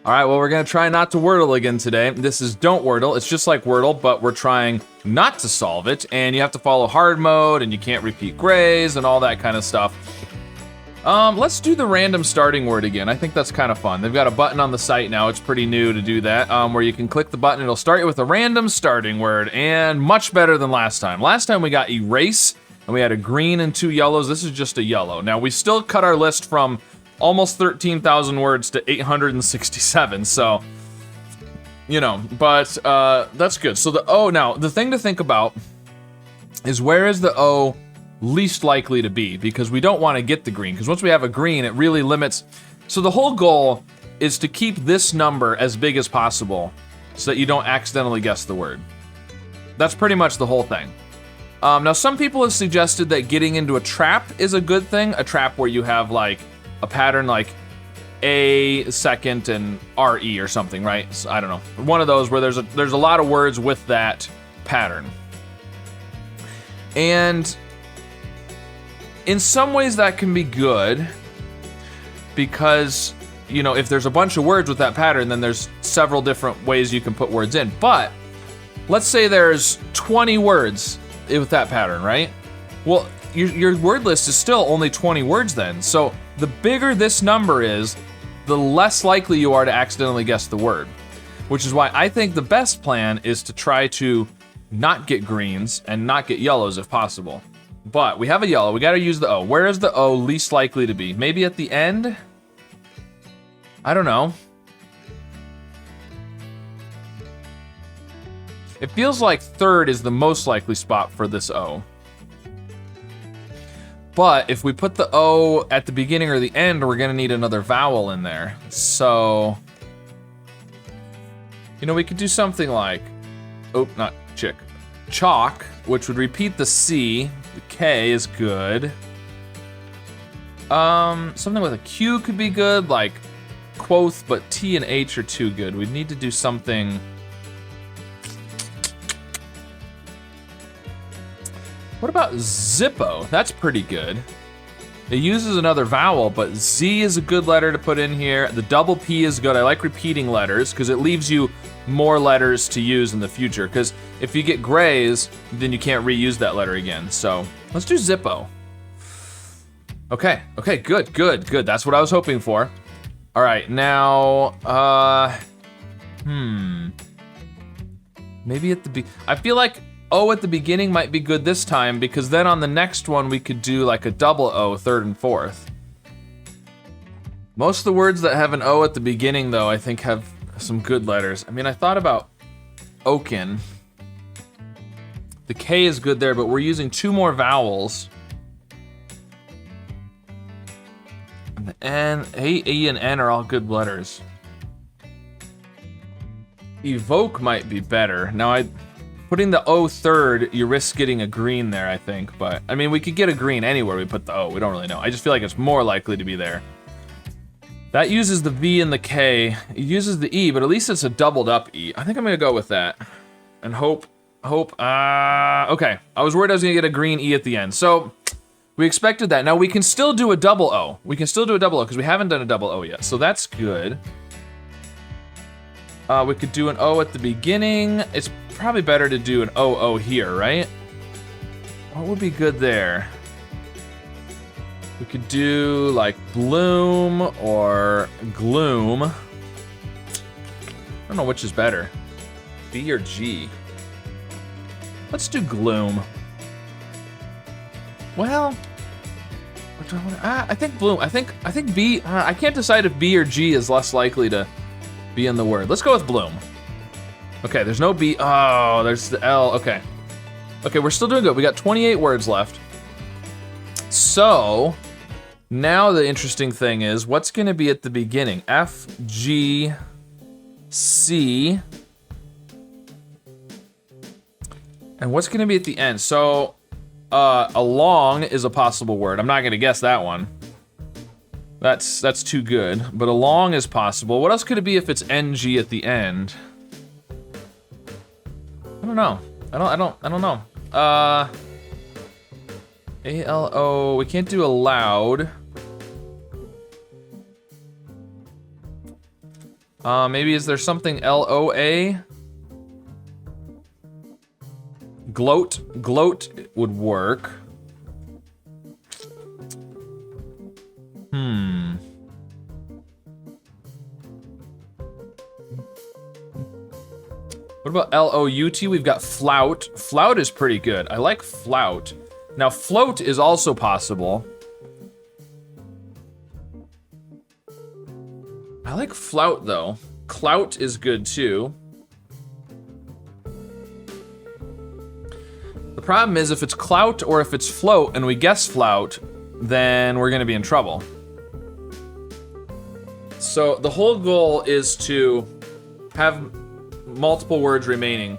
All right, well, we're gonna try not to Wordle again today. This is Don't Wordle. It's just like Wordle, but we're trying not to solve it, and you have to follow hard mode, and you can't repeat grays, and all that kind of stuff. Let's do the random starting word again. I think that's kind of fun. They've got a button on the site now. It's pretty new to do that, where you can click the button. It'll start you with a random starting word, and much better than last time. Last time we got erase, and we had a green and 2 yellows. This is just a yellow. Now, we still cut our list from almost 13,000 words to 867, so, you know, but that's good. So the O, now, the thing to think about is where is the O least likely to be, because we don't want to get the green, because once we have a green, it really limits. So the whole goal is to keep this number as big as possible so that you don't accidentally guess the word. That's pretty much the whole thing. Now, some people have suggested that getting into a trap is a good thing, a trap where you have like a pattern like A second and RE or something, right? So, I don't know. One of those where there's a lot of words with that pattern. And in some ways that can be good because, you know, if there's a bunch of words with that pattern, then there's several different ways you can put words in. But let's say there's 20 words with that pattern, right? Well, your word list is still only 20 words then. So the bigger this number is, the less likely you are to accidentally guess the word. Which is why I think the best plan is to try to not get greens and not get yellows if possible. But we have a yellow, we gotta use the O. Where is the O least likely to be? Maybe at the end? I don't know. It feels like third is the most likely spot for this O. But if we put the O at the beginning or the end, we're gonna need another vowel in there. So, you know, we could do something like, oh, not chick, chalk, which would repeat the C. The K is good. Something with a Q could be good, like quoth, but T and H are too good. We'd need to do something. What about Zippo? That's pretty good. It uses another vowel, but Z is a good letter to put in here. The double P is good. I like repeating letters because it leaves you more letters to use in the future. Because if you get grays, then you can't reuse that letter again. So let's do Zippo. Okay, good. That's what I was hoping for. All right, now, maybe at the I feel like O at the beginning might be good this time, because then on the next one we could do like a double O, third and fourth. Most of the words that have an O at the beginning, though, I think have some good letters. I mean, I thought about Oaken. The K is good there, but we're using 2 more vowels. And the N, A, E, and N are all good letters. Evoke might be better. Now, putting the O third, you risk getting a green there, I think. But, I mean, we could get a green anywhere we put the O. We don't really know. I just feel like it's more likely to be there. That uses the V and the K. It uses the E, but at least it's a doubled up E. I think I'm gonna go with that. And hope, okay. I was worried I was gonna get a green E at the end. So, we expected that. Now, we can still do a double O. We can still do a double O, because we haven't done a double O yet. So that's good. We could do an O at the beginning. It's probably better to do an O here, right? What would be good there? We could do like bloom or gloom. I don't know which is better, B or G. Let's do gloom. Well, I think bloom. I think B. I can't decide if B or G is less likely to be in the word. Let's go with bloom. Okay, there's no B. Oh, there's the L. Okay. Okay, we're still doing good. We got 28 words left. So, now the interesting thing is, what's gonna be at the beginning? F, G, C. And what's gonna be at the end? So, along is a possible word. I'm not gonna guess that one. That's too good, but along is possible. What else could it be if it's NG at the end? I don't know. I don't know. A-L-O, we can't do aloud. Maybe is there something L-O-A? Gloat. Gloat would work. What about L-O-U-T? We've got flout. Flout is pretty good. I like flout. Now, float is also possible. I like flout, though. Clout is good, too. The problem is if it's clout or if it's float and we guess flout, then we're gonna be in trouble. So the whole goal is to have multiple words remaining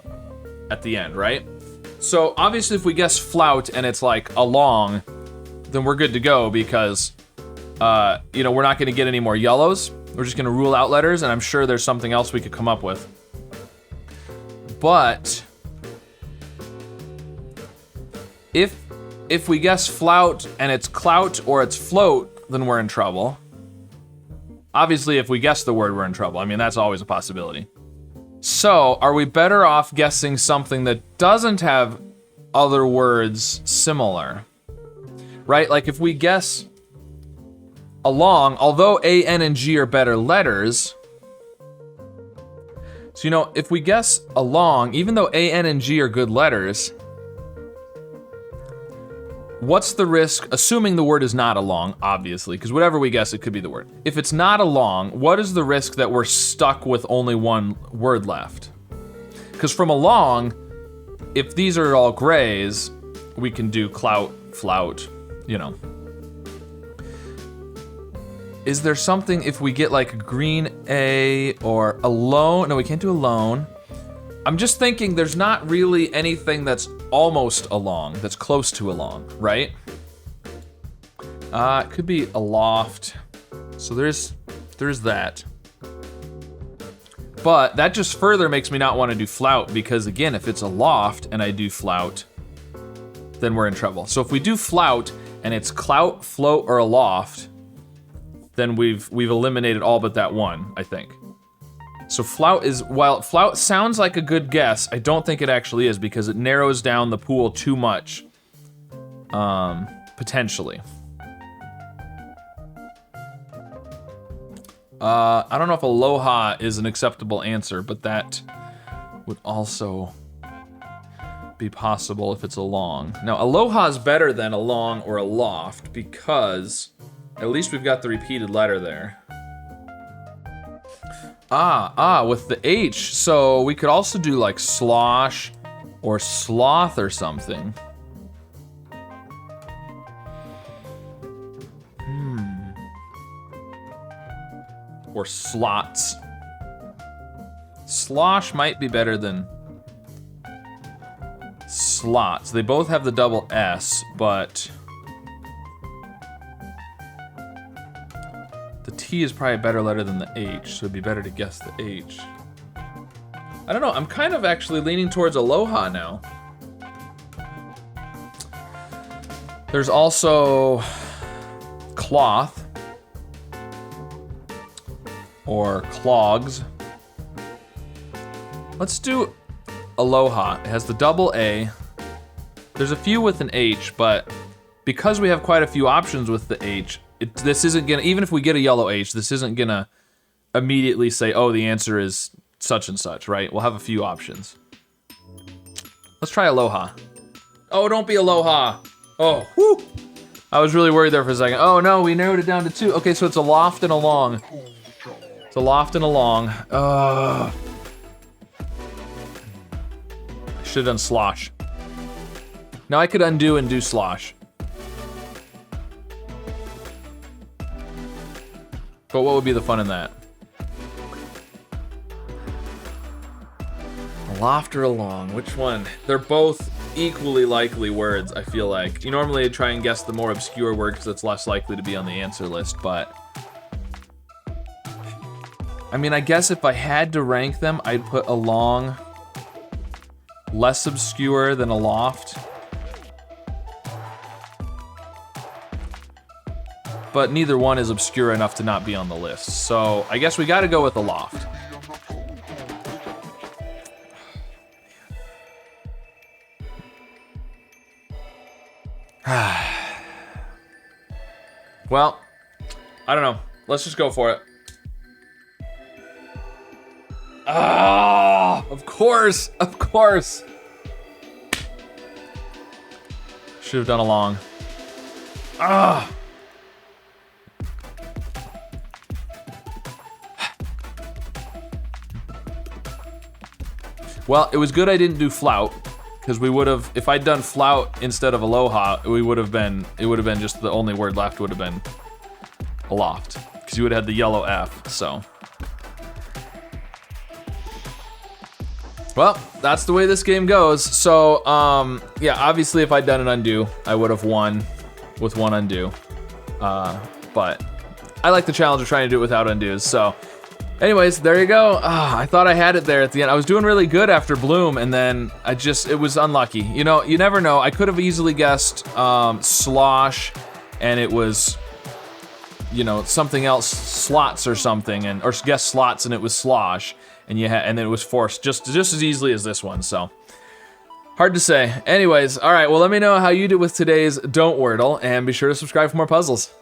at the end, right? So obviously if we guess flout and it's like along, then we're good to go because, you know, we're not gonna get any more yellows. We're just gonna rule out letters, and I'm sure there's something else we could come up with. But if we guess flout and it's clout or it's float, then we're in trouble. Obviously, if we guess the word, we're in trouble. I mean, that's always a possibility. So, are we better off guessing something that doesn't have other words similar? Right? Like if we guess along, although A, N, and G are better letters, so you know, if we guess along, even though A, N, and G are good letters, what's the risk, assuming the word is not along, obviously, because whatever we guess, it could be the word. If it's not along, what is the risk that we're stuck with only one word left? Because from along, if these are all grays, we can do clout, flout, you know. Is there something if we get like a green A or alone? No, we can't do alone. I'm just thinking there's not really anything that's almost along, that's close to along, right? It could be aloft. So there's that. But that just further makes me not want to do flout because again, if it's aloft and I do flout, then we're in trouble. So if we do flout and it's clout, float, or aloft, then we've eliminated all but that one, I think. So flout is, while flout sounds like a good guess, I don't think it actually is because it narrows down the pool too much, potentially. I don't know if aloha is an acceptable answer, but that would also be possible if it's along. Now, aloha is better than along or aloft because at least we've got the repeated letter there. With the H, so we could also do like slosh or sloth or something. Or slots. Slosh might be better than slots. They both have the double S, but the T is probably a better letter than the H, so it'd be better to guess the H. I don't know, I'm kind of actually leaning towards aloha now. There's also cloth or clogs. Let's do aloha. It has the double A. There's a few with an H, but because we have quite a few options with the H, this isn't gonna, even if we get a yellow H, this isn't gonna immediately say, oh, the answer is such and such, right? We'll have a few options. Let's try aloha. Oh, don't be aloha. Oh, whoo. I was really worried there for a second. Oh no, we narrowed it down to two. Okay, so it's aloft and along. It's aloft and along. I should have done slosh. Now I could undo and do slosh. But what would be the fun in that? Aloft or along, which one? They're both equally likely words, I feel like. You normally try and guess the more obscure word because it's less likely to be on the answer list, but I mean, I guess if I had to rank them, I'd put along less obscure than aloft. But neither one is obscure enough to not be on the list. So I guess we gotta go with aloft. Well, I don't know. Let's just go for it. Ah, of course, of course. Should have done a long. Ah. Well, it was good I didn't do flout, because we would have, if I'd done flout instead of aloha, it would have been just the only word left would have been aloft, because you would have had the yellow F, so. Well, that's the way this game goes. So, yeah, obviously if I'd done an undo, I would have won with one undo. But I like the challenge of trying to do it without undos, so. Anyways, there you go. I thought I had it there at the end. I was doing really good after Bloom, and then it was unlucky. You know, you never know. I could have easily guessed slosh, and it was, you know, something else, slots or something, or guessed slots and it was slosh, and then it was forced just as easily as this one. So hard to say. Anyways, all right. Well, let me know how you did with today's Don't Wordle, and be sure to subscribe for more puzzles.